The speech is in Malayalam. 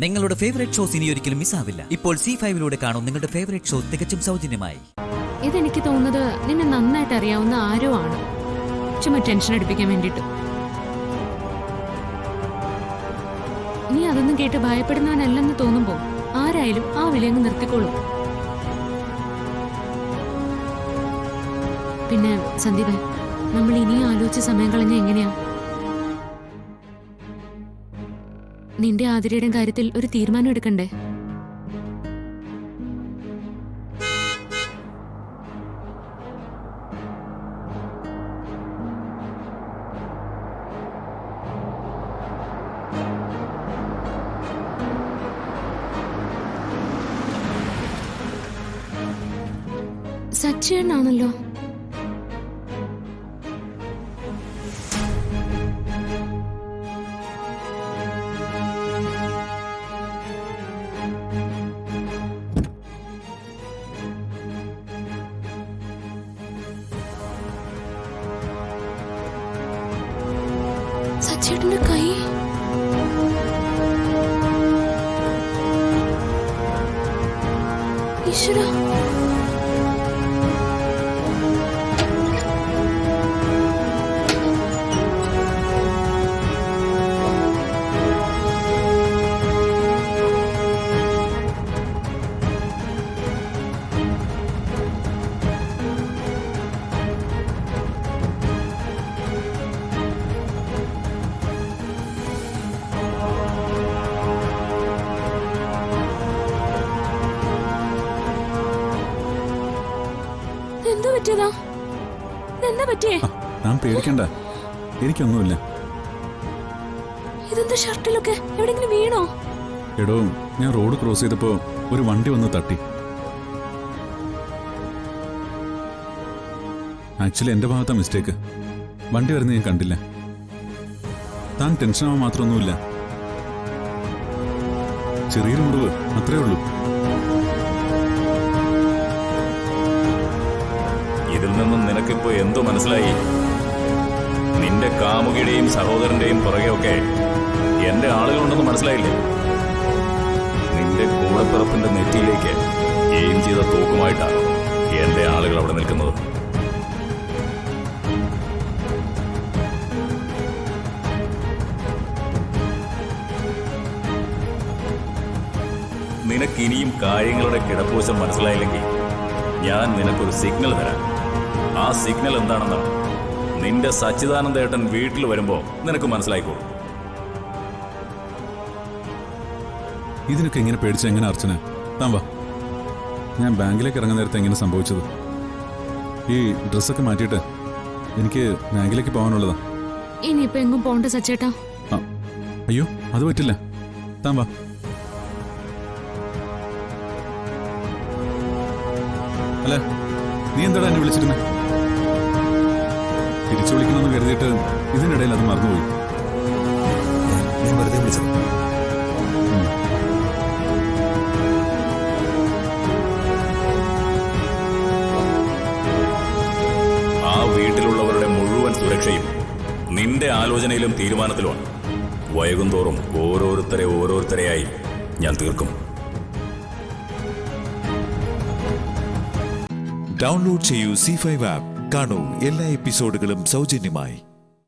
നിങ്ങളുടെ ഫേവറേറ്റ് ഷോസ് ഇനി ഒരിക്കലും മിസ്സാവില്ല. ഇപ്പോൾ C5 കാണും നിങ്ങളുടെ ഫേവറേറ്റ് ഷോ തികച്ചും സൗജന്യമായി. ഇതെനിക്ക് തോന്നുന്നത് നിന്നെ നന്നായിട്ട് അറിയാവുന്ന ആരോ ആണ്, ചുമ്മാ ടെൻഷൻ അടിപ്പിക്കാൻ വേണ്ടിട്ട്. നീ അതൊന്നും കേട്ട് ഭയപ്പെടുന്നവനല്ലെന്ന് തോന്നുമ്പോ ആരായാലും ആ വിളി അങ്ങ് നിർത്തിക്കോളും. പിന്നെ സന്ദീപ്, നമ്മൾ ഇനിയും ആലോചിച്ച സമയം കളഞ്ഞ എങ്ങനെയാ? നിന്റെ ആതിരയുടെ കാര്യത്തിൽ ഒരു തീരുമാനം എടുക്കണ്ടേ? സച്ചിയാണല്ലോ. സച്ചിയുടെ കൈ ഈശ്വരാ, എന്താ പറ്റിയതാ? എന്താ പറ്റിയേ? ഞാൻ പേടിക്കണ്ട, എനിക്കൊന്നുമില്ല. ഇതെന്താ ഷർട്ടിലൊക്കെ എവിടെങ്കിലും വീണോ? എടോ, ഞാൻ റോഡ് ക്രോസ് ചെയ്തപ്പോ ഒരു വണ്ടി വന്ന് തട്ടി. ആക്ച്വലി എന്റെ ഭാഗത്താ മിസ്റ്റേക്ക്. വണ്ടി വരുന്ന ഞാൻ കണ്ടില്ല. താൻ ടെൻഷനാവാൻ മാത്രമൊന്നുമില്ല. ചെറിയൊരു മുറിവ്, അത്രേ ഉള്ളൂ. ഇതിൽ നിന്നും നിനക്കിപ്പോ എന്തോ മനസ്സിലായി? നിന്റെ കാമുകിയുടെയും സഹോദരന്റെയും പുറകെയൊക്കെ എന്റെ ആളുകളുണ്ടെന്ന് മനസ്സിലായില്ലേ? നിന്റെ കൂടപ്പിറപ്പിന്റെ നെറ്റിയിലേക്ക് എയിം ചെയ്ത തോക്കുമായിട്ടാണ് എന്റെ ആളുകൾ അവിടെ നിൽക്കുന്നത്. നിനക്കിനിയും കാര്യങ്ങളുടെ കിടപ്പൂശം മനസ്സിലായില്ലെങ്കിൽ ഞാൻ നിനക്കൊരു സിഗ്നൽ തരാം. ആ സിഗ്നൽ എന്താണെന്നാണ് നിന്റെ സച്ചിദാനന്ദ ഏട്ടൻ വീട്ടിൽ വരുമ്പോ നിനക്ക് മനസ്സിലായിക്കോളൂ. ഇതിനൊക്കെ എങ്ങനെ പേടിച്ച എങ്ങനെ അർച്ചന? താൻ വാ, ഞാൻ ബാങ്കിലേക്ക് ഇറങ്ങുന്ന നേരത്തെ എങ്ങനെ സംഭവിച്ചത്? ഈ ഡ്രസ്സൊക്കെ മാറ്റിയിട്ട് എനിക്ക് ബാങ്കിലേക്ക് പോകാനുള്ളതാ. ഇനിയിപ്പോ എങ്ങും പോണ്ട സച്ചേട്ടാ. അയ്യോ, അത് പറ്റില്ല. താൻ വാ. അല്ല, നീ എന്താടാ എന്നെ വിളിച്ചിരുന്നേ? തിരിച്ചു വിളിക്കണമെന്ന് കരുതിയിട്ട് ഇതിനിടയിൽ അത് മറന്നുപോയി. ഞാൻ വെറുതെ വിളിച്ചത്. ആ വീട്ടിലുള്ളവരുടെ മുഴുവൻ സുരക്ഷയും നിന്റെ ആലോചനയിലും തീരുമാനത്തിലുമാണ്. വൈകും തോറും ഓരോരുത്തരെയായി ഞാൻ തീർക്കും. ഡൗൺലോഡ് ചെയ്യൂ C5 ആപ്പ്. കാണൂ എല്ലാ എപ്പിസോഡുകളും സൗജന്യമായി.